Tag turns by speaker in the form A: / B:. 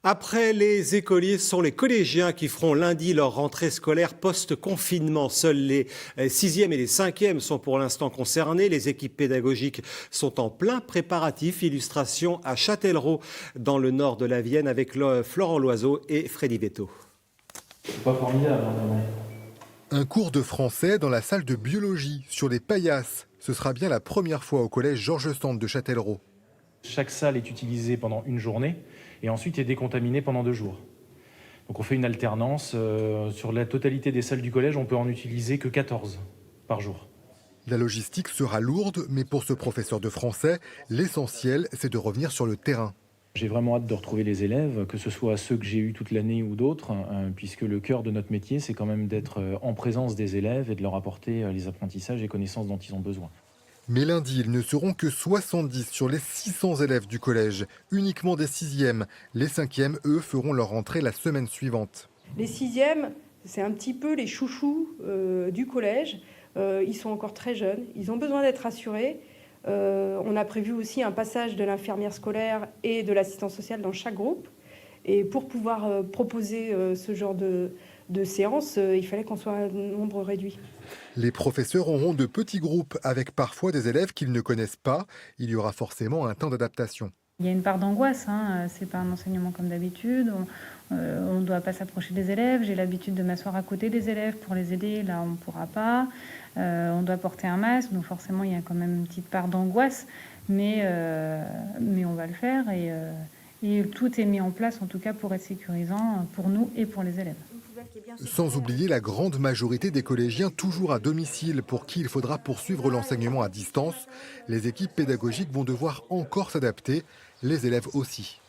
A: Après les écoliers, ce sont les collégiens qui feront lundi leur rentrée scolaire post-confinement. Seuls les 6e et les 5e sont pour l'instant concernés. Les équipes pédagogiques sont en plein préparatif. Illustration à Châtellerault, dans le nord de la Vienne, avec Florent Loiseau et Freddy Vetto.
B: C'est pas formidable, hein,
C: un cours de français dans la salle de biologie sur les paillasses. Ce sera bien la première fois au collège Georges Sand de Châtellerault.
B: Chaque salle est utilisée pendant une journée et ensuite est décontaminée pendant 2 jours. Donc on fait une alternance. Sur la totalité des salles du collège, on peut en utiliser que 14 par jour.
C: La logistique sera lourde, mais pour ce professeur de français, l'essentiel, c'est de revenir sur le terrain.
B: J'ai vraiment hâte de retrouver les élèves, que ce soit ceux que j'ai eus toute l'année ou d'autres, puisque le cœur de notre métier, c'est quand même d'être en présence des élèves et de leur apporter les apprentissages et connaissances dont ils ont besoin.
C: Mais lundi, ils ne seront que 70 sur les 600 élèves du collège, uniquement des 6e. Les 5e, eux, feront leur rentrée la semaine suivante.
D: Les 6e, c'est un petit peu les chouchous du collège. Ils sont encore très jeunes, ils ont besoin d'être rassurés. On a prévu aussi un passage de l'infirmière scolaire et de l'assistante sociale dans chaque groupe. Et pour pouvoir proposer ce genre de séance, il fallait qu'on soit un nombre réduit.
C: Les professeurs auront de petits groupes avec parfois des élèves qu'ils ne connaissent pas. Il y aura forcément un temps d'adaptation.
E: Il y a une part d'angoisse, hein. C'est pas un enseignement comme d'habitude. On ne doit pas s'approcher des élèves. J'ai l'habitude de m'asseoir à côté des élèves pour les aider. Là, on ne pourra pas. On doit porter un masque, donc forcément, il y a quand même une petite part d'angoisse. Mais on va le faire et tout est mis en place, en tout cas, pour être sécurisant pour nous et pour les élèves.
C: Sans oublier la grande majorité des collégiens toujours à domicile pour qui il faudra poursuivre l'enseignement à distance. Les équipes pédagogiques vont devoir encore s'adapter, les élèves aussi.